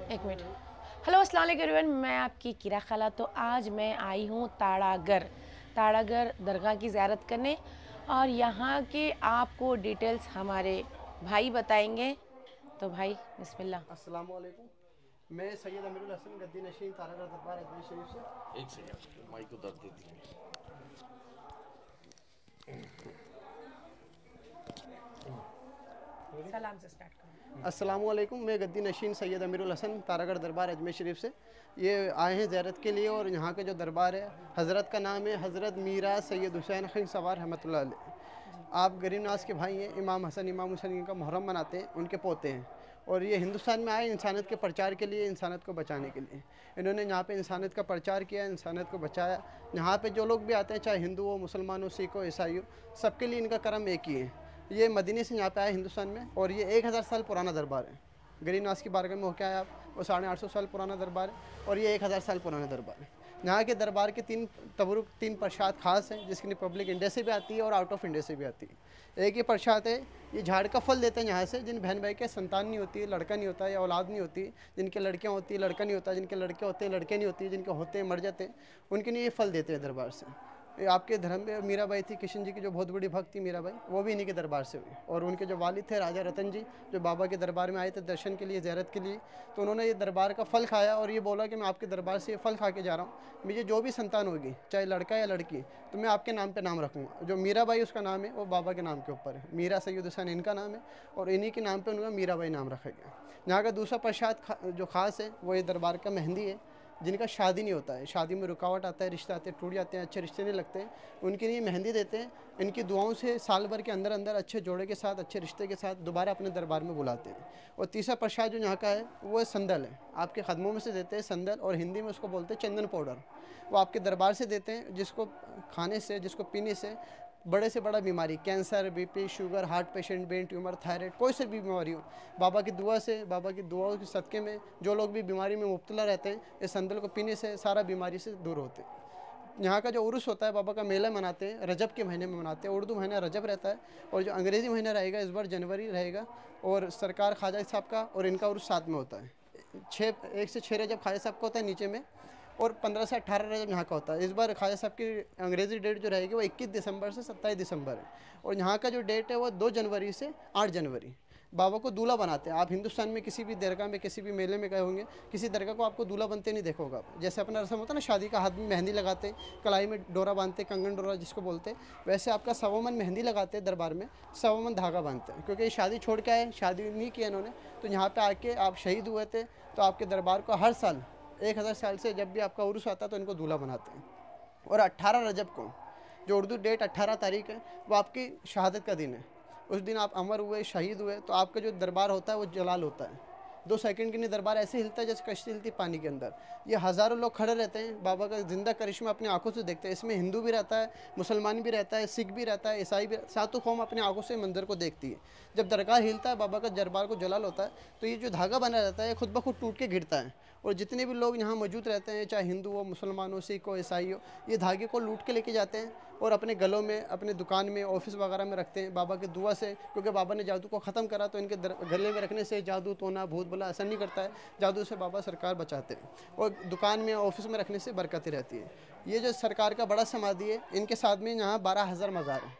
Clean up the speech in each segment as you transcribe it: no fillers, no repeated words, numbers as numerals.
एक minute. Hello अस्सलाम वालेकुम एवरीवन, मैं आपकी किरा खाला। तो आज मैं आई हूँ ताड़ागर दरगाह की ज़ियारत करने, और यहाँ के आपको डिटेल्स हमारे भाई बताएंगे। तो भाई बिस्मिल्लाह। अस्सलाम वालेकुम। मैं सैयद अमीरुल हसन गद्दी नशीन तारागढ़ दरबार अजमेर शरीफ से। एक सेकेंड माइक को दर्द देती है। सलाम से स्टार्ट करो। अस्सलाम वालेकुम। मैं गद्दी नशीन सैयद अमीरुल हसन तारागढ़ दरबार अजमेर शरीफ से ये आए हैं ज़ियारत के लिए। और यहाँ का जो दरबार है, हज़रत का नाम है हज़रत मीरा सैयद हुसैन खिन सवार रहमतुल्लाह अलैह। आप गरीब नाज के भाई हैं। इमाम हसन इमाम हुसैन का मुहर्रम मनाते हैं, उनके पोते हैं। और ये हिंदुस्तान में आए इंसानियत के प्रचार के लिए, इंसानियत को बचाने के लिए। इन्होंने यहाँ पे इंसानियत का प्रचार किया, इंसानियत को बचाया। यहाँ पे जो लोग भी आते हैं, चाहे हिंदू हो, मुसलमान हो, सिख हो, ईसाई हो, सबके लिए इनका करम एक ही है। ये मदीने से यहाँ पे आए हिंदुस्तान में, और ये 1000 साल पुराना दरबार है। गरीब नाज की बारगाह में होकर आए आप, वो 850 साल पुराना दरबार है, और ये 1000 साल पुराना दरबार है। यहाँ के दरबार के 3 तबरुक 3 प्रसाद खास हैं, जिसकी पब्लिक इंडिया से भी आती है और आउट ऑफ इंडिया से भी आती है। एक ये प्रसाद है, ये झाड़ का फल देते हैं यहाँ से। जिन बहन भाई के संतान नहीं होती, लड़का नहीं होता या औलाद नहीं होती, जिनके लड़कियाँ होती है लड़का नहीं होता, जिनके लड़के होते हैं लड़के नहीं होती, जिनके होते हैं मर जाते हैं, उनके लिए ये फल देते हैं दरबार से। ये आपके धर्म में मीराबाई थी, किशन जी की जो बहुत बड़ी भक्त थी मीराबाई, वो भी इन्हीं के दरबार से हुई। और उनके जो वालिद थे राजा रतन जी, जो बाबा के दरबार में आए थे दर्शन के लिए, ज़ियारत के लिए, तो उन्होंने ये दरबार का फल खाया और ये बोला कि मैं आपके दरबार से ये फल खा के जा रहा हूँ, मुझे जो भी संतान होगी, चाहे लड़का या लड़की, तो मैं आपके नाम पर नाम रखूँगा। जो मीराबाई उसका नाम है, वो बाबा के नाम के ऊपर है। मीरा सैयद हुसैन इनका नाम है, और इन्हीं के नाम पर उनका मीराबाई नाम रखा गया। यहाँ का दूसरा प्रसाद जो खास है, वो ये दरबार का मेहंदी है। जिनका शादी नहीं होता है, शादी में रुकावट आता है, रिश्ते आते हैं, टूट जाते हैं, अच्छे रिश्ते नहीं लगते हैं, उनके लिए मेहंदी देते हैं। इनकी दुआओं से साल भर के अंदर अंदर अच्छे जोड़े के साथ, अच्छे रिश्ते के साथ दोबारा अपने दरबार में बुलाते हैं। और तीसरा प्रसाद जो यहाँ का है, वो संदल है। आपके कदमों में से देते हैं संदल, और हिंदी में उसको बोलते हैं चंदन पाउडर। वो आपके दरबार से देते हैं, जिसको खाने से, जिसको पीने से बड़े से बड़ा बीमारी, cancer, BP, sugar, heart patient, brain tumour, thyroid, कोई सी भी बीमारी हो, बाबा की दुआ से, बाबा की दुआओं के सदक़े में जो लोग भी बीमारी में मुब्तला रहते हैं, इस संदल को पीने से सारा बीमारी से दूर होते हैं। यहाँ का जो उर्स होता है, बाबा का मेला मनाते हैं, रजब के महीने में मनाते हैं। उर्दू महीना रजब रहता है, और जो अंग्रेज़ी महीना रहेगा इस बार जनवरी रहेगा। और सरकार ख्वाजा साहब का और इनका उर्स साथ में होता है। 1 से 6 रजब ख्वाजा साहब का होता है नीचे में, और 15 से 18 रजब यहाँ का होता है। इस बार ख्वाजा साहब की अंग्रेज़ी डेट जो रहेगी वो 21 दिसंबर से 27 दिसंबर है। और यहाँ का जो डेट है वो 2 जनवरी से 8 जनवरी। बाबा को दूल्हा बनाते हैं। आप हिंदुस्तान में किसी भी दरगाह में, किसी भी मेले में गए होंगे, किसी दरगाह को आपको दूल्हा बनते नहीं देखोगे आप। जैसे अपना रस्म होता है ना शादी का, हाथ में मेहंदी लगाते हैं, कलाई में डोरा बांधते, कंगन डोरा जिसको बोलते हैं, वैसे आपका 1.25 मन मेहंदी लगाते हैं दरबार में, 1.25 मन धागा बांधते हैं। क्योंकि शादी छोड़ के आए, शादी नहीं की इन्होंने, तो यहाँ पर आके आप शहीद हुए थे, तो आपके दरबार को हर साल 1000 साल से जब भी आपका उर्स आता है तो इनको दूल्हा बनाते हैं। और 18 रजब को, जो उर्दू डेट 18 तारीख है, वो आपकी शहादत का दिन है। उस दिन आप अमर हुए, शहीद हुए, तो आपका जो दरबार होता है वो जलाल होता है। 2 सेकंड के लिए दरबार ऐसे हिलता है जैसे कश्ती हिलती पानी के अंदर। ये हज़ारों लोग खड़े रहते हैं, बाबा का जिंदा करिश्मा अपनी आंखों से देखते हैं। इसमें हिंदू भी रहता है, मुसलमान भी रहता है, सिख भी रहता है, ईसाई भी, सातों कौम अपनी आंखों से मंजर को देखती है। जब दरगाह हिलता है, बाबा का दरबार को जलाल होता है, तो ये जो धागा बना रहता है खुद ब खुद टूट के गिरता है। और जितने भी लोग यहाँ मौजूद रहते हैं, चाहे हिंदू हो, मुसलमान हो, सिख हो, ईसाई हो, ये धागे को लूट के लेके जाते हैं और अपने गलों में, अपने दुकान में, ऑफिस वगैरह में रखते हैं बाबा की दुआ से। क्योंकि बाबा ने जादू को ख़त्म करा, तो इनके गले में रखने से जादू, टोना, भूत भला असर नहीं करता है। जादू से बाबा सरकार बचाते हैं, और दुकान में, ऑफिस में रखने से बरकती रहती है। ये जो सरकार का बड़ा समाधि है, इनके साथ में यहाँ 12,000 मज़ार है।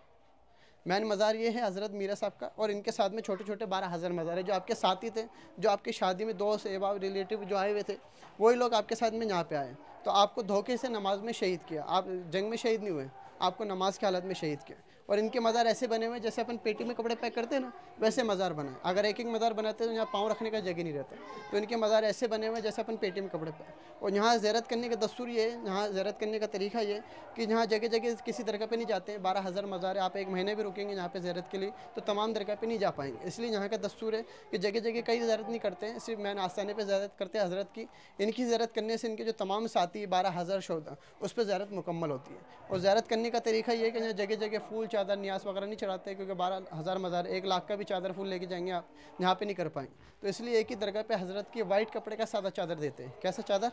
मैन मज़ार ये है हज़रत मीरा साहब का, और इनके साथ में छोटे छोटे 12,000 मज़ार है। जो आपके साथी थे, जो आपकी शादी में दोस्त, अहबाब, रिलेटिव जो आए हुए थे, वही लोग आपके साथ में यहाँ पे आए। तो आपको धोखे से नमाज में शहीद किया, आप जंग में शहीद नहीं हुए, आपको नमाज की हालत में शहीद किया। और इनके मज़ार ऐसे बने हुए जैसे अपन पेटी में कपड़े पैक करते हैं ना, वैसे मज़ार बना है। अगर एक एक मज़ार बनाते तो यहाँ पाँव रखने का जगह नहीं रहता। तो इनके मज़ार ऐसे बने हुए जैसे अपन पेटी में कपड़े पैक। और यहाँ ज़ियारत करने का दस्तूर ये है, यहाँ ज़ियारत करने का तरीका ये कि यहाँ जगह जगह किसी दरगाह पे नहीं जाते हैं। 12,000 मज़ार है, आप 1 महीने भी रुकेंगे यहाँ पे ज़ियारत के लिए तो तमाम दरगाह पे नहीं जा पाएंगे। इसलिए यहाँ का दस्तूर है कि जगह जगह कई ज़ियारत नहीं करते हैं, सिर्फ मैन आस्थाने पर ज़ियारत करते हैं हज़रत की। इनकी ज़ियारत करने से इनके जो तमाम साथी 12,000 शोधा, उस पर ज़ियारत मुकम्मल होती है। और ज़ियारत करने का तरीका ये है कि यहाँ जगह जगह फूल चादर न्यास वगैरह नहीं चढ़ाते, क्योंकि 12,000 मज़ार 1 लाख का भी चादर फूल लेके जाएंगे आप यहाँ पे नहीं कर पाएंगे। तो इसलिए एक ही दरगाह पे हज़रत की वाइट कपड़े का सादा चादर देते हैं। कैसा चादर?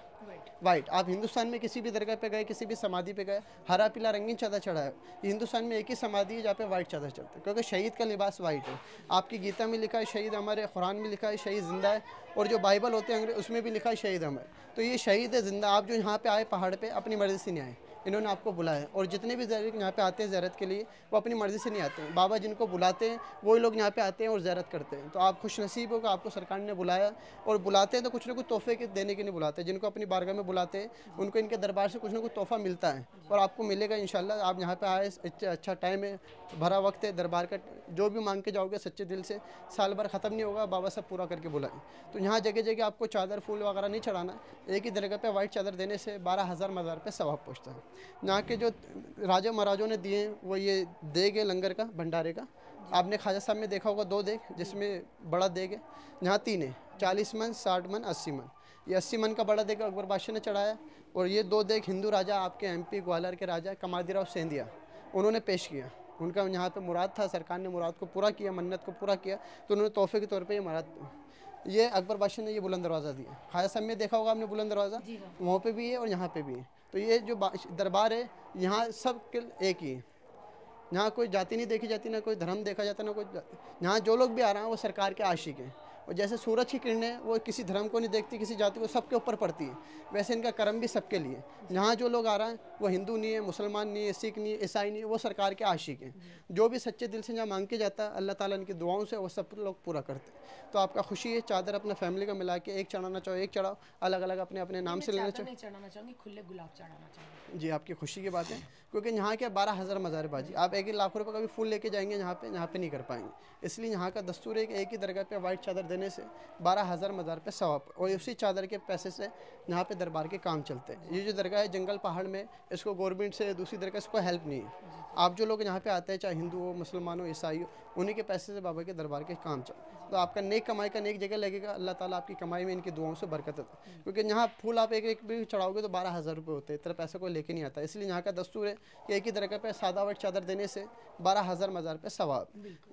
वाइट। आप हिंदुस्तान में किसी भी दरगाह पे गए, किसी भी समाधि पे गए, हरा पीला रंगीन चादर चढ़ा है। हिंदुस्तान में एक ही समाधि है जहाँ पे वाइट चादर चलता है, क्योंकि शहीद का लिबास वाइट है। आपकी गीता में लिखा है शहीद अमर है, कुरान में लिखा है शहीद जिंदा है, और जो बाइबल होते हैं अंग्रेज उसमें भी लिखा है शहीद अमर। तो ये शहीद है जिंदा। आप जो यहाँ पे आए पहाड़ पे अपनी मर्ज़ी से नहीं आए, इन्होंने आपको बुलाया। और जितने भी ज़ायरीन यहाँ पे आते हैं ज़ियारत के लिए, वो अपनी मर्ज़ी से नहीं आते हैं। बाबा जिनको बुलाते हैं वही लोग यहाँ पे आते हैं और ज़ियारत करते हैं। तो आप खुश नसीब हो कि आपको सरकार ने बुलाया, और बुलाते हैं तो कुछ ना कुछ तोहफे के देने के नहीं बुलाते। जिनको अपनी बारगाह में बुलाते हैं उनको इनके दरबार से कुछ ना कुछ तोहफा मिलता है, और आपको मिलेगा इंशाल्लाह। आप यहाँ पे आए, अच्छा टाइम है, भरा वक्त है दरबार का। जो भी मांग के जाओगे सच्चे दिल से, साल भर ख़त्म नहीं होगा, बाबा सब पूरा करके बुलाएं। तो यहाँ जगह जगह आपको चादर फूल वगैरह नहीं चढ़ाना, एक ही दरगाह पे वाइट चादर देने से 12,000 मज़ार पे सवाब पहुँचता है। यहाँ के जो राजा महाराजों ने दिए हैं वो ये देग है लंगर का, भंडारे का। आपने ख्वाजा साहब में देखा होगा 2 देग, जिसमें बड़ा देग है। यहाँ 3 है, 40 मन, 60 मन, 80 मन। ये 80 मन का बड़ा देग अकबर बादशाह ने चढ़ाया, और ये 2 देग हिंदू राजा आपके MP ग्वालियर के राजा कमादीराव सेंधिया उन्होंने पेश किया। उनका यहाँ पे मुराद था, सरकार ने मुराद को पूरा किया, मन्नत को पूरा किया, तो उन्होंने तोहफे के तौर पे ये मुराद, ये अकबर बादशाह ने ये बुलंद दरवाज़ा दिया। ख्वाजा साहब में देखा होगा आपने बुलंद दरवाज़ा, वहाँ पे भी है और यहाँ पे भी है। तो ये जो दरबार है यहाँ सब के एक ही है। यहाँ कोई जाति नहीं देखी जाती, ना कोई धर्म देखा जाता, ना कोई। यहाँ जो लोग भी आ रहे हैं वो सरकार के आशिक हैं। और जैसे सूरज की किरणें वो किसी धर्म को नहीं देखती, किसी जाति को, सबके ऊपर पड़ती है, वैसे इनका कर्म भी सबके लिए। यहाँ जो लोग आ रहे हैं वो हिंदू नहीं है, मुसलमान नहीं है, सिख नहीं है, ईसाई नहीं है, वो सरकार के आशिक हैं। जो भी सच्चे दिल से यहाँ मांग के जाता है, अल्लाह ताला इनकी दुआओं से वो सब लोग पूरा करते हैं। तो आपका खुशी है, चादर अपना फैमिली का मिला के एक चढ़ाना चाहो एक चढ़ाओ, अलग अलग अपने अपने नाम से लेना चाहो। नहीं चढ़ाना चाहूँगी, खुले गुलाब चढ़ाना चाहूँगी। जी, आपकी खुशी की बात है, क्योंकि यहाँ के 12,000 मज़ार बाजी, आप 1 लाख रुपये का भी फूल लेके जाएंगे यहाँ पे नहीं कर पाएंगे। इसलिए यहाँ का दस्तूर है कि एक ही दरगाह पे वाइट चादर देने से 12,000 मज़ार पे सवाब, और उसी चादर के पैसे से यहाँ पे दरबार के काम चलते हैं। ये जो दरगाह है जंगल पहाड़ में, इसको गवर्नमेंट से दूसरी दरगाह से कोई हेल्प नहीं है। आप जो लोग यहाँ पे आते हैं, चाहे हिंदू हो, मुसलमान हो, ईसाई हो, उन्हीं के पैसे से बाबा के दरबार के काम चल। तो आपका नेक कमाई का नेक जगह लगेगा, अल्लाह ताला आपकी कमाई में इनकी दुआओं से बरकत है। क्योंकि यहाँ फूल आप एक भी चढ़ाओगे तो 12,000 रुपये होते हैं, इतना पैसा कोई लेके नहीं आता। इसलिए यहाँ का दस्तूर है कि एक ही दरगाह पे सादा वाइट चादर देने से 12,000 मज़ार पे सवाब।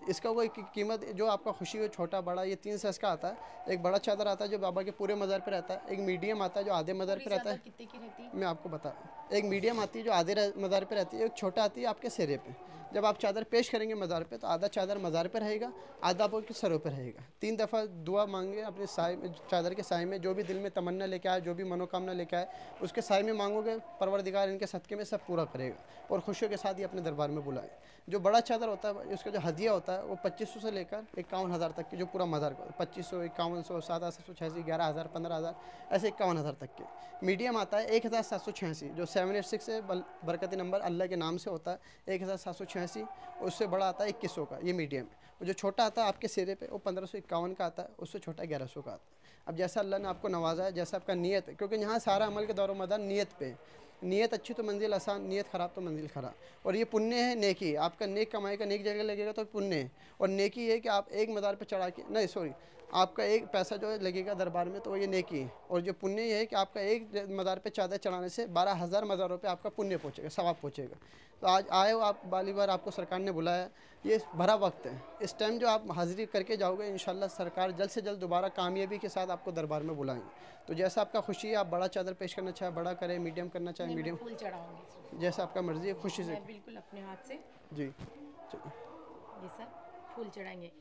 इसका कोई कीमत जो आपका खुशी हो, छोटा बड़ा, ये 3 साइज़ का आता है। एक बड़ा चादर आता है जो बाबा के पूरे मज़ार पे रहता है, एक मीडियम आता है जो आधे मज़ार पे रहता है। कितने की रहती है? मैं आपको बता, एक मीडियम आती है जो आधे मज़ार पे रहती है, एक छोटा आती है आपके सिरे पे। जब आप चादर पेश करेंगे मज़ार पे, तो आधा चादर मज़ार पे रहेगा, आधा आपके सरों पे रहेगा। 3 दफ़ा दुआ मांगे अपने साए में, चादर के साए में। जो भी दिल में तमन्ना लेके आए, जो भी मनोकामना लेके आए, उसके साए में मांगोगे, परवरदिगार इनके सदक़े में सब पूरा करेगा, और खुशियों के साथ ही अपने दरबार में बुलाए। जो बड़ा चादर होता है उसका जो हदिया होता है वो 2500 से लेकर 51,000 तक की, जो पूरा मज़ार का 2500, 5100, 7,786, 11,000, 15,000, ऐसे 51,000 तक के। मीडियम आता है 1,786, जो 786 है, बरकती नंबर अल्लाह के नाम से होता है, 1,786। उससे बड़ा आता है 2100 का, ये मीडियम है। और जो छोटा आता है आपके सिरे पे, वो 1551 का आता है, उससे छोटा 1100 का आता है। अब जैसा अल्लाह ने आपको नवाजा है, जैसा आपका नीयत है, क्योंकि यहाँ सारा अमल के दौर मदार नीयत पे है। नीयत अच्छी तो मंजिल आसान, नीयत ख़राब तो मंजिल ख़राब। और ये पुण्य है, नेकी है। आपका नेक कमाई का नेक जगह लगेगा तो पुण्य है। और नेकी है कि आप एक मज़ार पे चढ़ा के, नहीं सॉरी, आपका एक पैसा जो है लगेगा दरबार में, तो वो ये नेकी है। और जो पुण्य ये है कि आपका एक मज़ार पे चादर चढ़ाने से 12,000 मज़ारों पे आपका पुण्य पहुँचेगा, सवाब पहुँचेगा। तो आज आए हो आप, बाली बार आपको सरकार ने बुलाया, ये भरा वक्त है। इस टाइम जो आप हाज़िरी करके जाओगे, इंशाल्लाह सरकार जल्द से जल्द दोबारा कामयाबी के साथ आपको दरबार में बुलाएंगे। तो जैसा आपका खुशी है, आप बड़ा चादर पेश करना चाहे बड़ा करें, मीडियम करना चाहे मीडियम, फूल चढ़ाऊंगी, जैसा आपका मर्ज़ी है, खुशी से। बिल्कुल अपने हाथ से जी, ये सब फूल चढ़ाएंगे।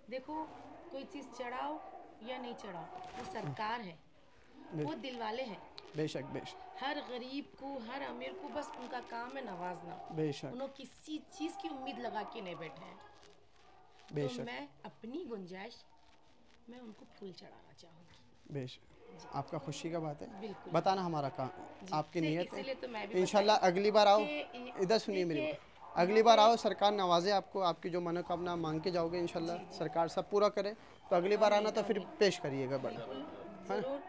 देखो, कोई चीज़ चढ़ाओ या नहीं चढ़ाओ, वो सरकार है, वो दिल वाले हैं। बेशक बेशक। हर गरीब को, हर अमीर को बस उनका काम है नवाजना। बेशक उन्होंने किसी चीज़ की उम्मीद लगा के नहीं बैठे हैं। बेशक। तो मैं अपनी गुंजाइश, मैं उनको फूल चढ़ाना चाहूँगी। बेशक, आपका खुशी का बात है, बिल्कुल। बताना हमारा काम, आपकी नीयत इसीलिए तो मैं है। भी इंशाल्लाह अगली बार आओ, कि इधर सुनिए मेरी बात, अगली बार आओ, सरकार नवाजे आपको, आपकी जो मनोकामना मांग के जाओगे इंशाल्लाह सरकार सब पूरा करे। तो अगली बार आना तो फिर पेश करिएगा बड़ा। जरूर।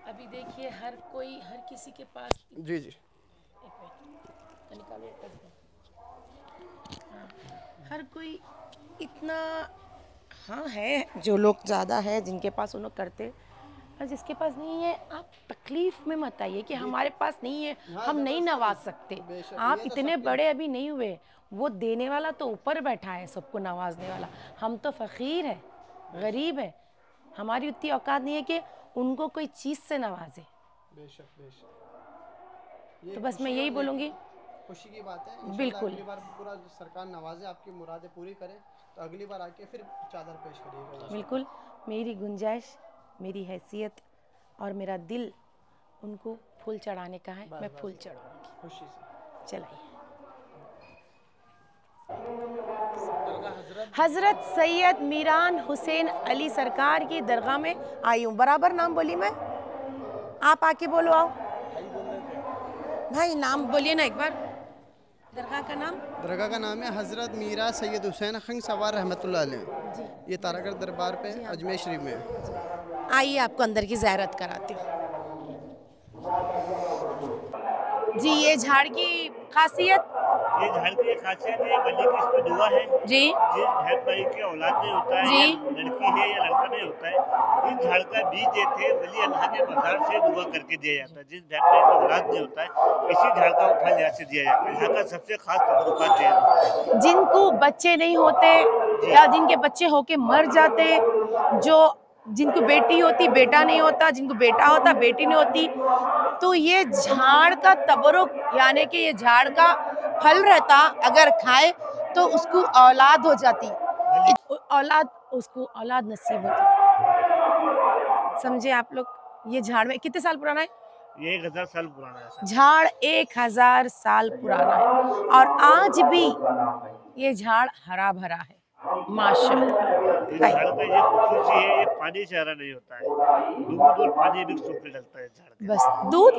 अभी देखिए, हर कोई, हर किसी के पास, जी जी, एक मिनट निकालो, हर कोई इतना, हाँ है जो लोग ज़्यादा है जिनके पास उन्होंने करते, और जिसके पास नहीं है आप तकलीफ में मत आइए कि हमारे पास नहीं है, हम नहीं नवाज सकते। आप इतने बड़े अभी नहीं हुए, वो देने वाला तो ऊपर बैठा है, सबको नवाजने वाला। हम तो फ़कीर है, गरीब है, हमारी उतनी औकात नहीं है कि उनको कोई चीज़ से नवाजे। बेशक बेशक। तो बस मैं यही बोलूँगी, खुशी की बात है। इंशाल्लाह बिल्कुल अगली बार पूरा सरकार नवाजे, आपकी मुरादें पूरी करे, तो अगली बार आके फिर चादर पेश करिएगा। बिल्कुल। मेरी गुंजाइश, मेरी हैसियत और मेरा दिल उनको फूल चढ़ाने का है, मैं फूल चढ़ाऊँगी। खुशी से चलाइए। हजरत हज़रत सैयद मीरान हुसैन अली सरकार की दरगाह में आई हूँ। बराबर नाम बोली मैं, आप आके बोलो। आओ भाई, नाम बोलिए ना एक बार, दरगाह का नाम। दरगाह का नाम है हज़रत मीरा सैयद हुसैन खंग सवार रहमतुल्लाह अलैह। जी, ये तारागढ़ दरबार पे जी हाँ। अजमेर शरीफ में है। आइए आपको अंदर की ज़ियारत कराती हूँ। जी, ये झाड़ की खासियत। ये झाड़ की एक खासियत है, वली की इसमें दुआ है। जी जिस बहन भाई की औलाद नहीं होता है, जी। या लड़की है या लड़का नहीं होता है, इस झाड़ का बीज देते हैं, वली अल्लाह के मज़ार से दुआ करके दिया जाता है। जिस बहन भाई की औलाद नहीं होता है, इसी झाड़ का उठा यहाँ से दिया जाता है। यहाँ का सबसे खास तबरुकात है। जिनको बच्चे नहीं होते या जिनके बच्चे होके मर जाते, जो जिनको बेटी होती बेटा नहीं होता, जिनको बेटा होता बेटी नहीं होती, तो ये झाड़ का तबरुक यानी कि ये झाड़ का फल रहता, अगर खाए तो उसको औलाद हो जाती, औलाद उसको औलाद नसीब होती। समझे आप लोग? ये झाड़ में कितने साल पुराना है? ये 1000 साल पुराना है। झाड़ 1000 साल पुराना है और आज भी ये झाड़ हरा भरा है, माशाल्लाह। इस झाड़ का ये खूबसूरती है, ये पानी से हरा नहीं होता है, दूध और पानी मिक्स होकर डलता है झाड़ के। बस दूध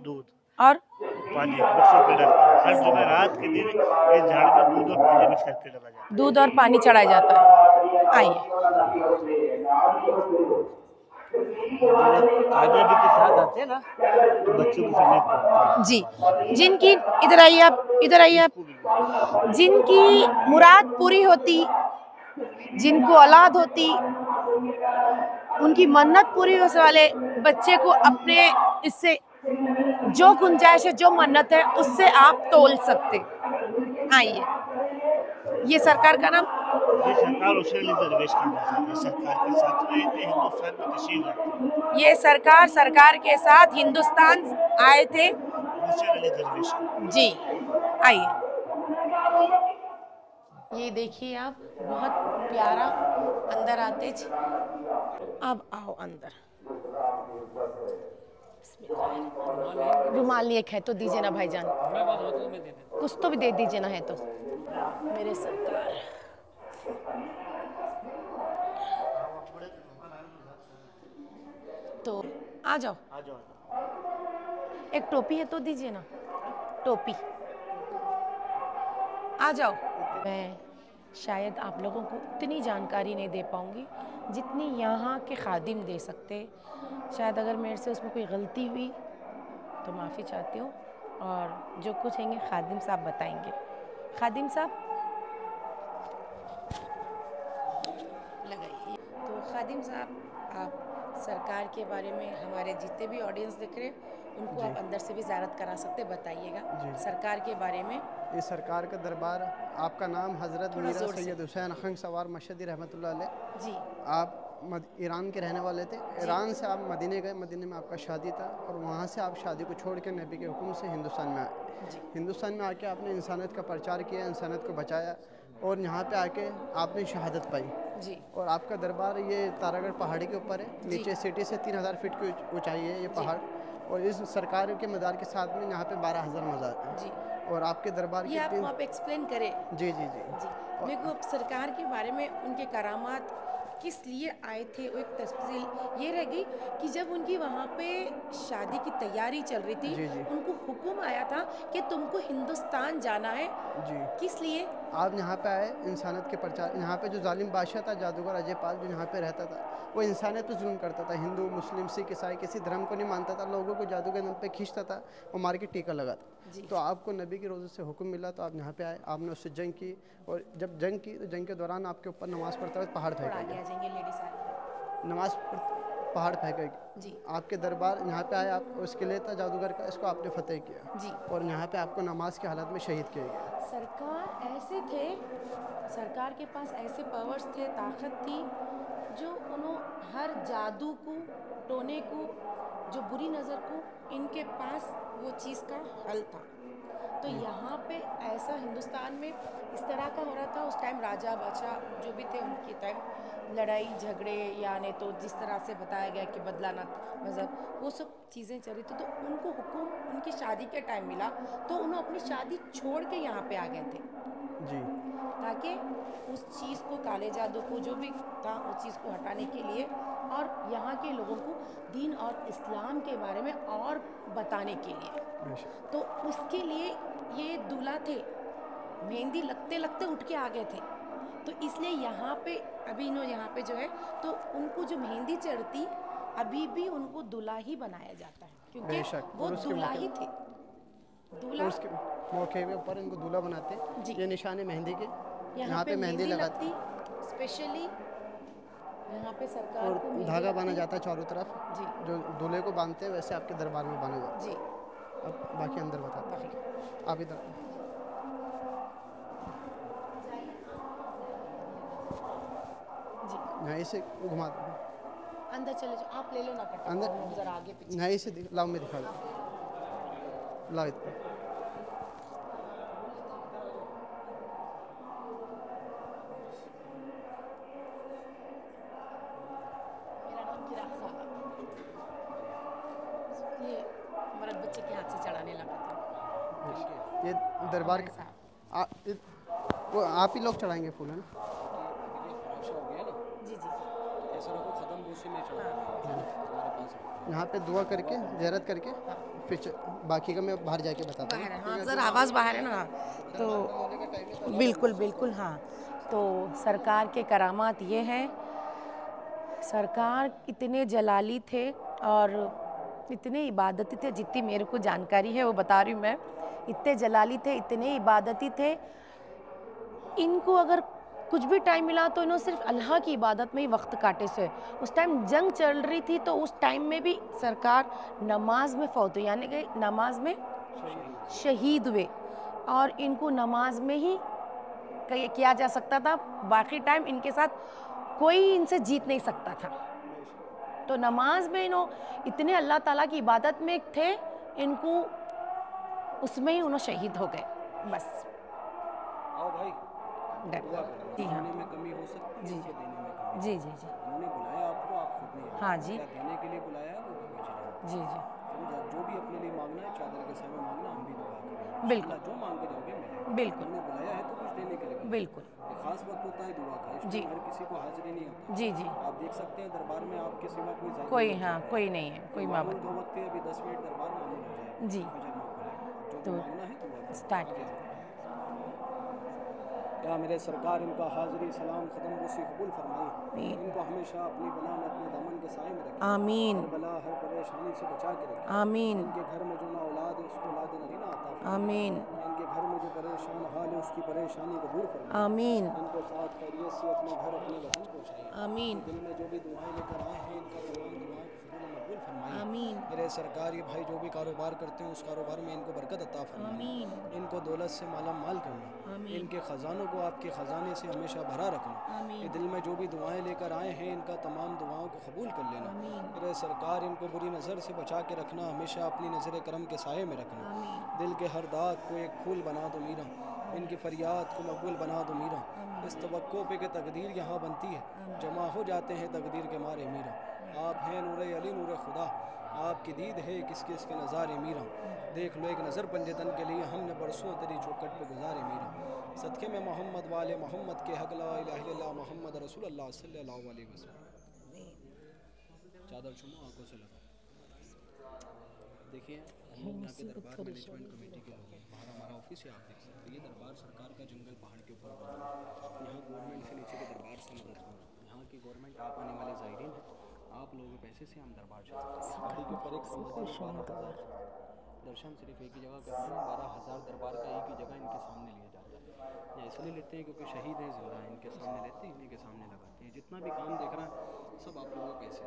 दूध और पानी मिक्स होकर डलता है। हर सुबह रात के दिन इस झाड़ में दूध और पानी मिक्स करके डाला जाता है। दूध और पानी चढ़ाया जाता है। आइए। कामयाबी के साथ आते हैं ना, तो बच्चों को फिर पढ़ते हैं। जी, जिनकी इधर आइए आप, इधर आइए आप। जिनकी मुराद पूरी होती, जिनको औलाद होती, उनकी मन्नत पूरी होने वाले बच्चे को अपने इससे जो गुंजाइश है, जो मन्नत है, उससे आप तोल सकते। आइए, ये सरकार का नाम। ये सरकार हुसैन अली दरवेश की मज़ार है। सरकार के साथ रहे थे, हिंदुस्तान में तशरीफ लाते। ये सरकार के साथ हिंदुस्तान आए थे। हुसैन अली दरवेश जी, आइए। ये देखिए आप, बहुत प्यारा। अंदर आते अब आओ अंदर। रुमाल एक है तो दीजिए ना भाईजान, कुछ तो भी दे दीजिए ना, है तो मेरे सरकार। तो आ जाओ, आ जाओ। एक टोपी है तो दीजिए ना, टोपी। आ जाओ। मैं शायद आप लोगों को उतनी जानकारी नहीं दे पाऊँगी जितनी यहाँ के खादिम दे सकते। शायद अगर मेरे से उसमें कोई गलती हुई तो माफ़ी चाहती हूँ, और जो कुछ हैंगे खादिम साहब बताएंगे। खादिम साहब लगाइए। तो खादिम साहब, आप सरकार के बारे में हमारे जितने भी ऑडियंस देख रहे हैं उनको आप अंदर से भी ज़ियारत करा सकते, बताइएगा सरकार के बारे में। ये सरकार का दरबार, आपका नाम हज़रत मीरा जोर से। सैयद हुसैन खंग सवार मशहदी रहमतुल्लाह अलैह। जी आप ईरान के रहने वाले थे। ईरान से आप मदीने गए, मदीने में आपका शादी था, और वहाँ से आप शादी को छोड़ के नबी के हुक्म से हिंदुस्तान में आए। हिंदुस्तान में आके आपने इंसानियत का प्रचार किया, इंसानियत को बचाया, और यहाँ पे आके आपने शहादत पाई। जी और आपका दरबार ये तारागढ़ पहाड़ी के ऊपर है। नीचे सिटी से 3000 फीट की ऊंचाई है ये पहाड़, और इस सरकार के मज़ार के साथ में यहाँ पे 12000 मज़ार हैं। जी, और आपके दरबार ये की आप एक्सप्लेन करें। जी जी जी जी, मेरे को अब सरकार के बारे में, उनके करामात किस लिए आए थे, वो एक तफसील ये रहेगी कि जब उनकी वहाँ पे शादी की तैयारी चल रही थी, जी, जी। उनको हुक्म आया था कि तुमको हिंदुस्तान जाना है। जी। किस लिए? आप यहाँ पे आए इंसानियत के प्रचार। यहाँ पे जो जालिम बादशाह था, जादूगर अजयपाल, जो यहाँ पे रहता था, वो इंसानियत पे जुल्म करता था। हिंदू, मुस्लिम, सिख, ईसाई किसी धर्म को नहीं मानता था, लोगों को जादू के दम पे खींचता था, वो मार के टीका लगाता। तो आपको नबी की रोज़े से हुक्म मिला, तो आप यहाँ पे आए, आपने उससे जंग की, और जब जंग की तो जंग के दौरान आपके ऊपर नमाज़ पढ़ते हुए पहाड़ फेंका गया। नमाज पहाड़ फेंकेगी। जी आपके दरबार यहाँ पे आया, आप उसके लिए था जादूगर का, इसको आपने फतेह किया जी। और यहाँ पे आपको नमाज की हालत में शहीद किया गया। सरकार ऐसे थे, सरकार के पास ऐसे पावर्स थे, ताकत थी, जो उन्होंने हर जादू को, टोने को, जो बुरी नज़र को, इनके पास वो चीज़ का हल था। तो यहाँ पे ऐसा हिंदुस्तान में इस तरह का हो रहा था उस टाइम, राजा बादशाह जो भी थे उनके टाइम लड़ाई झगड़े, या नहीं तो जिस तरह से बताया गया कि बदलाना मज़हब, वो सब चीज़ें चल रही थी। तो उनको हुक्म उनकी शादी के टाइम मिला, तो उन्होंने अपनी शादी छोड़ के यहाँ पे आ गए थे, जी ताकि उस चीज़ को, काले जादू को, जो भी था उस चीज़ को हटाने के लिए, और यहाँ के लोगों को दीन और इस्लाम के बारे में और बताने के लिए। बेशक। तो उसके लिए ये दूल्हा थे, मेहंदी लगते लगते उठ के आ गए थे। तो इसलिए यहाँ पे अभी इन्हों यहाँ पे जो है, तो उनको जो मेहंदी चढ़ती, अभी भी उनको दूल्हा ही बनाया जाता है, क्योंकि बेशक। वो और उसके दूल्हा मौके ही थे। और दूल्हा उसके मौके के ऊपर इनको दूल्हा बनाते हैं। जी। ये निशान है मेहंदी के, यहाँ पे मेहंदी लगाते लगती हैं स्पेशली, यहाँ पे सरकार और को मेहंदी धागा बांधा लगती। जाता है चारों तरफ। जी जो दूल्हे को बांधते हैं वैसे आपके दरबार में बांधा जाता जी। है। अब बाकी अंदर बताते बाकी हैं, आप इधर। जी, यहाँ इसे घुमा दो, अंदर चले जाओ, आप ले लो ना कटा, अंदर। हम जरा आगे पीछे। यहाँ इसे लाओ, मैं दिखा दूँ, लाओ इतना। मेरा नाम किराक खाला, ये मर्द बच्चे के हाथ से चढ़ाने लगा था। ये दरबार हमारे का साहब। वो आप ही लोग चढ़ाएंगे फूल, है ना? जी जी। यहाँ पे दुआ करके, ज़ियारत करके, फिर बाकी का मैं बाहर जाके बताता हूँ। बाहर है, हाँ ज़रा आवाज़ बाहर है ना, तो बिल्कुल बिल्कुल हाँ। तो सरकार के करामात ये हैं, सरकार इतने जलाली थे और इतने इबादती थे, जितनी मेरे को जानकारी है वो बता रही हूँ मैं। इतने जलाली थे, इतने इबादती थे, इनको अगर कुछ भी टाइम मिला तो इन्होंने सिर्फ अल्लाह की इबादत में ही वक्त काटे से। उस टाइम जंग चल रही थी, तो उस टाइम में भी सरकार नमाज में फौत हुई, यानी कि नमाज में शहीद हुए, और इनको नमाज में ही किया जा सकता था। बाकी टाइम इनके साथ कोई इनसे जीत नहीं सकता था। तो नमाज में इन्हों इतने अल्लाह ताला की इबादत में थे, इनको उसमें ही उन्होंने शहीद हो गए, बस। आओ भाई, जी हाँ, देने में कमी हो सकती है, जी इसके देने में कमी। जी जी जी उन्होंने बुलाया आपको, आप खुद नहीं आए। हाँ जी क्या देने के लिए बुलाया है वो बाबा जी ने। जी जी समझा, जो भी अपने लिए मांगना है चादर के सामने मांगना, हम भी दुआ करेंगे। बिल्कुल। इंशाअल्लाह जो मांग के जाओगे मिलेगा। बिल्कुल उन्होंने बुलाया है तो कुछ देने के लिए बुलाया। बिल्कुल। एक खास वक्त होता है दुआ का, इस जी। टाइम हर किसी को हाजिरी नहीं होता। जी जी। आप देख सकते हैं दरबार में आपके सिवा कोई ज़ाहिर कोई नहीं हाँ होता। कोई नहीं है, कोई मामूल मामला का वक्त है, अभी 10 मिनट दरबार मामूल हो जाएगा। जी। फजर में खुलेगा। जो तो भी मांगना है दुआ करो। स्टार्ट आगे कीजिए। या मेरे सरकार इनका हाज़िरी सलाम ख़दम बुसी कबूल फरमाई। इनको हमेशा अपनी बना में, अपने दामन के साए में रखें। आमीन हर बला हर परेशानी से बचा के रखें। आमीन इनके घर में जो ना औलाद है उसको औलाद नरीना अता फरमाए। आमीन इनके घर में जो परेशान हाल है उसकी परेशानी को दूर फरमाए। आमीन इनको साथ खैरियत से अपने घर अपने वतन पहुँचाए। आमीन दिल में जो भी दुआएं लेकर आए हैं इनका तमाम दुआएं कबूल मकबूल फरमाए। आमीन मेरे सरकार ये भाई जो भी कारोबार करते हैं उस कारोबार में इनको बरकत अता फरमाए। आमीन इनको दौलत से माला माल करना। आमीन इनके ख़जानों को आपके ख़जाने से हमेशा भरा रखना। ये आमीन दिल में जो भी दुआएं लेकर आए हैं इनका तमाम दुआओं को कबूल कर लेना। आमीन मेरे सरकार इनको बुरी नज़र से बचा के रखना, हमेशा अपनी नज़र करम के साए में रखना। आमीन दिल के हर दाग को एक फूल बना दो मीरा, इनकी फरियाद को मकबूल बना दो मीरा। इस तवक्को पे कि तकदीर यहाँ बनती है, जमा हो जाते हैं तकदीर के मारे मीरा। आप हैं नूर अली नूर खुदा, आपकी दीद है किस किस के नज़ारे मीरा। देख लो एक नज़र पंजतन के लिए हमने बरसों तेरी चौकट पे गुजारे मीरा। सदक़े में मोहम्मद वाले मोहम्मद के हक़ ला इलाहा इल्लल्लाह मोहम्मद रसूलुल्लाह सल्लल्लाहु अलैहि वसल्लम। चादर चुमो, आंखों से लगा। देखिए हम लोग यहाँ के दरबार मैनेजमेंट कमेटी के लोग हैं। बाहर हमारा ऑफिस है, आप देख सकते हैं। ये दरबार सरकार का जंगल पहाड़ के ऊपर बना है। यहाँ गवर्नमेंट से नीचे के दरबार से मदद होगी। यहाँ की गवर्नमेंट आप आने वाले ज़ायरीन हैं, आप लोगों के पैसे से हम दरबार चलाते हैं। पहाड़ी के ऊपर एक दर्शन सिर्फ एक ही जगह करते हैं, 12,000 दरबार का एक ही जगह इनके सामने लिया जाता है। ये इसलिए लेते हैं क्योंकि शहीद हैं, जिंदा हैं, इनके सामने लेते हैं, इन्हीं के सामने लगाते हैं। जितना भी काम देख रहा है सब आप लोगों के पैसे से,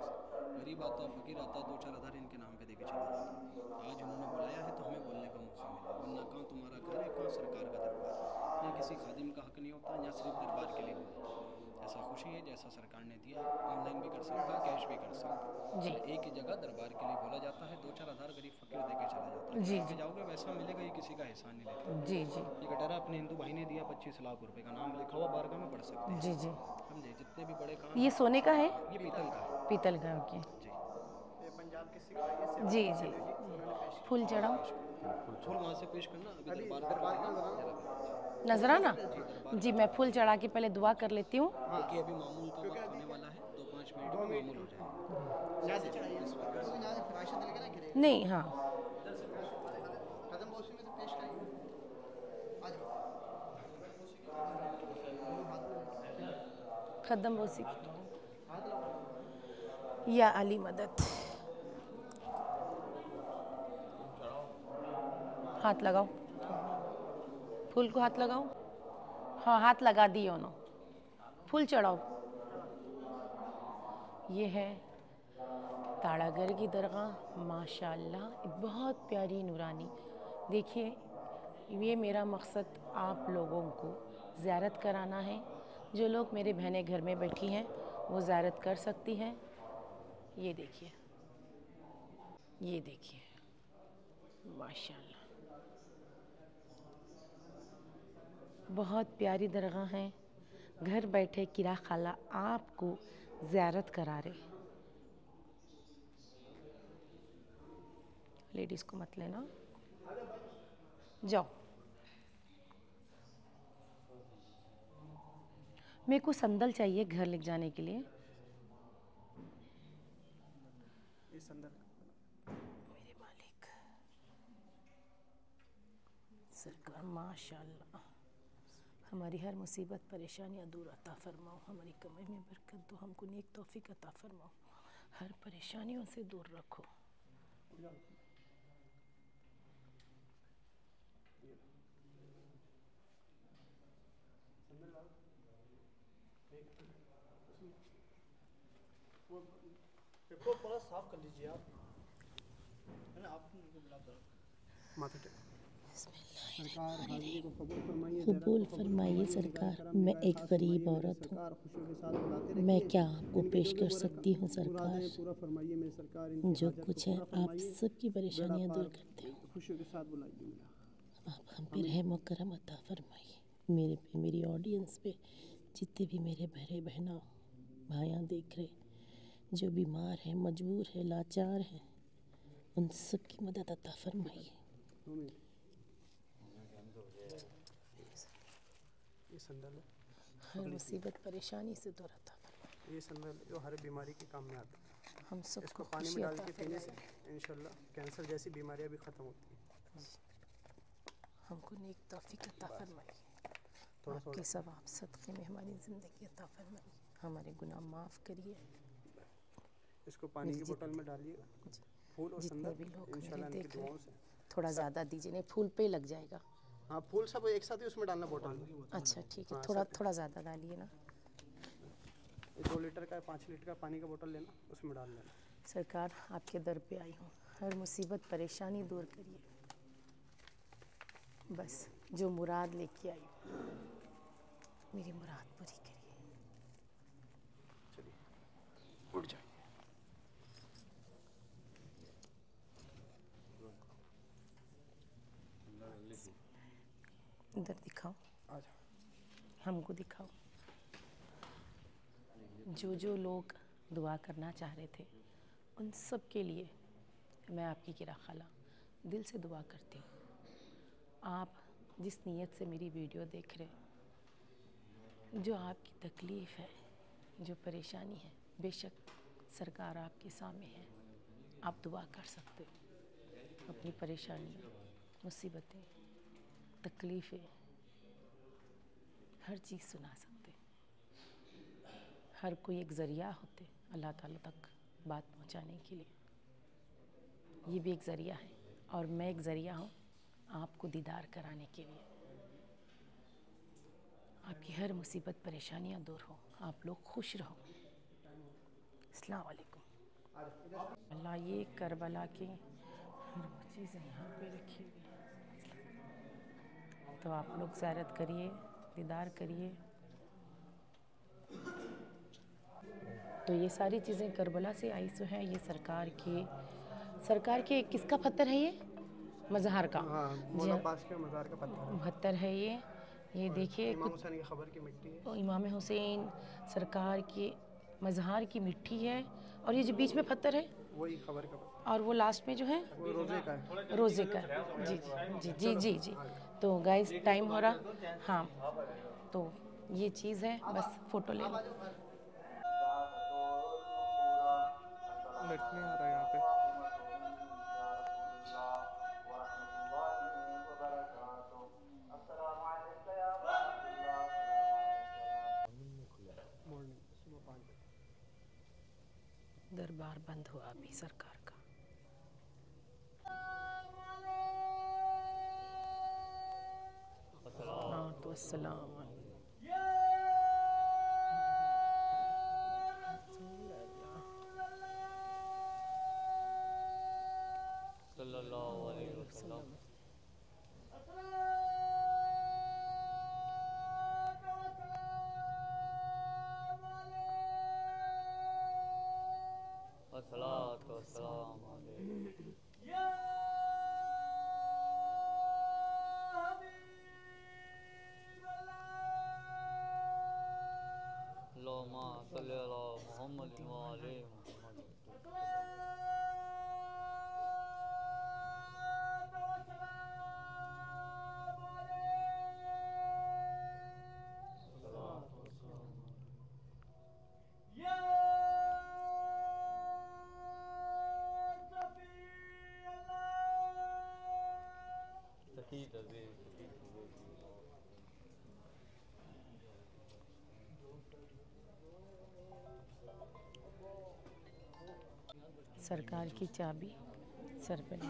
गरीब आता फ़कीर आता 2-4 हज़ार इनके नाम पे दे के चला जाता है। आज उन्होंने बुलाया है तो हमें बोलने का मौका मिला, वरना कहाँ तुम्हारा घर है, कहाँ सरकार का दरबार। यहाँ किसी खादिम का हक नहीं होता, यहाँ सिर्फ दरबार के लिए बोलते हैं। ऐसा खुशी है जैसा सरकार ने दिया है, ऑनलाइन भी कर सकते हैं, कैश भी कर सकते हैं। जी एक ही जगह दरबार के लिए बोला जाता है, 2-4 हज़ार गरीब फ़कीर दे के चला जाता है। जी आगे जी जाओगे वैसा मिलेगा, ये किसी का एहसान नहीं लेता। जी जी ये गटारा अपने हिंदू भाई ने दिया 25 लाख रुपए का, नाम लिखा हुआ बारगाह में पढ़ सकते हैं। जी जी। समझे, जितने भी बड़े काम ये सोने का है? ये पीतल का है पीतल का, ओके। जी। ये पंजाब के सिख भाई हैं, जी जी उन्होंने पेश फूल चढ़ाओ। फूल वहाँ से पेश करना, अभी अभी दरबार दरबार का का नजराना। जी मैं फूल चढ़ा के पहले दुआ कर लेती हूँ। क्योंकि अभी मामूल का वक्त होने वाला है, 2-5 मिनट में मामूल हो जाएगा। यहाँ से चढ़ाइए, इसको यहाँ से फराशत लेके ना गिरेगा। नहीं, हाँ कदम बोसी में से पेश करिए, आ जाओ। खदम बोसी या अली मदद। हाथ लगाओ, फूल को हाथ लगाओ। हाँ हाथ लगा दिए उन्होंने। फूल चढ़ाओ। ये है ताड़ागढ़ की दरगाह, माशाल्लाह बहुत प्यारी नूरानी। देखिए ये मेरा मकसद आप लोगों को ज़ियारत कराना है। जो लोग मेरे बहनें घर में बैठी हैं वो ज़ियारत कर सकती हैं। ये देखिए, ये देखिए माशाल्लाह बहुत प्यारी दरगाह है। घर बैठे किरा खाला आपको ज़ियारत करा रहे। लेडीज़ को मत लेना, जाओ। मेरे को संदल चाहिए घर ले जाने के लिए। ये संदल मेरे मालिक सरकार माशाल्लाह हमारी हर मुसीबत परेशानियाँ दूर अता फरमाओ। हमारी कमाई में बरकत दो, हमको नेक तौफीक अता फरमाओ। हर परेशानियों से दूर रखो। देखो पूरा साफ कर लीजिए आप, है ना। आप माथा टेक। सरकार हाजिरी को कबूल फरमाइए। कबूल फरमाइए सरकार। मैं एक गरीब औरत हूँ, खुशियों के साथ बुलाते रहिए। मैं क्या आपको पेश कर सकती हूँ सरकार? पूरा फरमाइए मेरे सरकार, जो कुछ है आप सबकी परेशानियाँ दूर करते हो। खुशियों के साथ बुलाइए मेरा। आप हम पे रहम और करम अता फरमाइए। मेरे पे, मेरी ऑडियंस पे, जितने भी मेरे बहरे बहना भाइयाँ देख रहे, जो बीमार हैं, मजबूर है, लाचार हैं, उन सब की मदद अता फरमाइए। ये संदल है, हर मुसीबत परेशानी से दूर अता फरमाइए। ये संदल जो हर बीमारी के काम में आती है। हम इसको सबको पानी खुशी में डाल अता के पीने से फरमाइए। इंशाल्लाह कैंसर जैसी बीमारियां भी ख़त्म होती हैं। हमको नेक तौफीक अता फरमाइए। थोड़ा आपके सवाब सदक़े में हमारी ज़िंदगी अता फरमाइए। हमारे गुनाह माफ़ करिए। इसको पानी की बोतल में डालिए, फूल और जितने संदल भी लोग मेरे इंशाल्लाह इनकी देख रहे दुआओं से। थोड़ा ज़्यादा दीजिए, नहीं फूल पे ही लग जाएगा। हाँ फूल सब एक साथ ही उसमें डालना बोतल में। अच्छा ठीक है, हाँ, थोड़ा सब- थोड़ा ज़्यादा डालिए ना। ये 2 लीटर का 5 लीटर का पानी का बोतल लेना, उसमें डाल लेना। सरकार आपके दर पे आई हूँ, हर मुसीबत परेशानी दूर करिए। बस जो मुराद लेके आई हूँ, मेरी मुराद पूरी करिए। चलिए उठ जाइए। इधर दिखाओ, आ जाओ। हमको दिखाओ। जो जो लोग दुआ करना चाह रहे थे उन सब के लिए मैं आपकी किरा खाला दिल से दुआ करती हूँ। आप जिस नीयत से मेरी वीडियो देख रहे, जो आपकी तकलीफ़ है, जो परेशानी है, बेशक सरकार आपके सामने है। आप दुआ कर सकते हो। अपनी परेशानियाँ, मुसीबतें, तकलीफ़ें, हर चीज़ सुना सकते। हर कोई एक ज़रिया होते अल्लाह ताला तक बात पहुंचाने के लिए। ये भी एक ज़रिया है। और मैं एक ज़रिया हूँ आपको दीदार कराने के लिए। आपकी हर मुसीबत परेशानियाँ दूर हो, आप लोग खुश रहो। अस्सलाम वालेकुम। अल्लाह, ये करबला की हर चीज़ें यहाँ पे रखी हुई हैं, तो आप लोग ज़ियारत करिए, दीदार करिए। तो ये सारी चीज़ें करबला से आई सो हैं। ये सरकार के किसका पत्थर है ये? मज़हर का। हाँ, जी मौला पास के मज़ार का पत्थर पत्थर है ये देखिए। इमाम हुसैन की खबर की मिट्टी है। तो इमाम हुसैन सरकार की मज़हर की मिट्टी है। और ये जो बीच में पत्थर है वही खबर का पत्थर, और वो लास्ट में जो है वो रोज़े का है। रोज़े का। जी जी जी जी जी जी। तो गाइस टाइम हो रहा। हाँ, तो ये चीज़ है, बस फ़ोटो ले लो। नेट नहीं आ रहा यहाँ पे। मॉर्निंग सुबह 5 बजे। दरबार बंद हुआ अभी सरकार का। हाँ, तो अस्सलाम वालेकुम। सल्लल्लाहु अलैहि वसल्लम। अस्सलातु वस्सलाम अलैहि। अल्लाहुम्मा सल्लि अला मुहम्मद व आले मुहम्मद। सरकार की चाबी सर पे ले।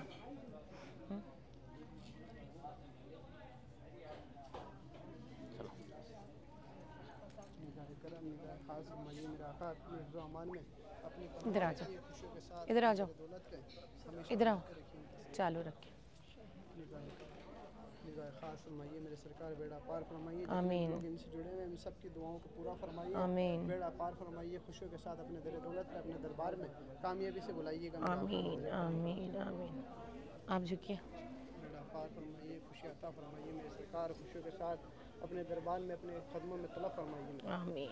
करम निगाह खास फरमाइए मेरे आका अपने हिफ्ज़ व अमान में अपनी इधर आ जाओ, खुशियों के साथ इधर आ जाओ, दौलत के हमेशा इधर आओ, रखें। चालू रखें। निगाह खास फरमाइए मेरे सरकार, बेड़ा पार फरमाइए। आमीन। लोग इनसे जुड़े हुए इन सब की दुआओं को पूरा फरमाइए। आमीन। बेड़ा पार फरमाइए, खुशियों के साथ अपने दर दौलत पे अपने दरबार में कामयाबी से बुलाइएगा। आमीन आमीन आमीन। आप झुकिए। बेड़ा पार फरमाइए, खुशी अता फरमाइए मेरे सरकार, खुशियों के साथ अपने दरबार में अपने कदमों में तलब फरमाइए। आमीन।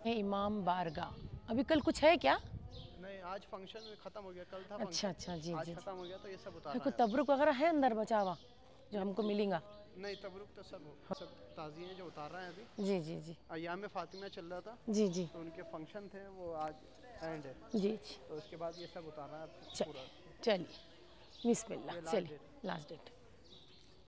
ये इमाम बारगाह अभी कल कुछ है क्या? नहीं, आज फंक्शन खत्म हो गया, कल था अच्छा अच्छा जी आज जी। खत्म हो गया, तो ये सब उतार कोई तबरुक वगैरह है अंदर बचा हुआ जो हमको मिलेगा? नहीं, तबरुक तो सब ताज़िए हैं जो उतार रहे हैं अभी। जी जी जी अय्याम फ़ातिमा चल रहा था, जी जी तो उनके फंक्शन थे, वो आज एंड है, जी जी। तो उसके बाद ये सब उतार रहा है पूरा। चलिए बिस्मिल्लाह। चलिए लास्ट डेट।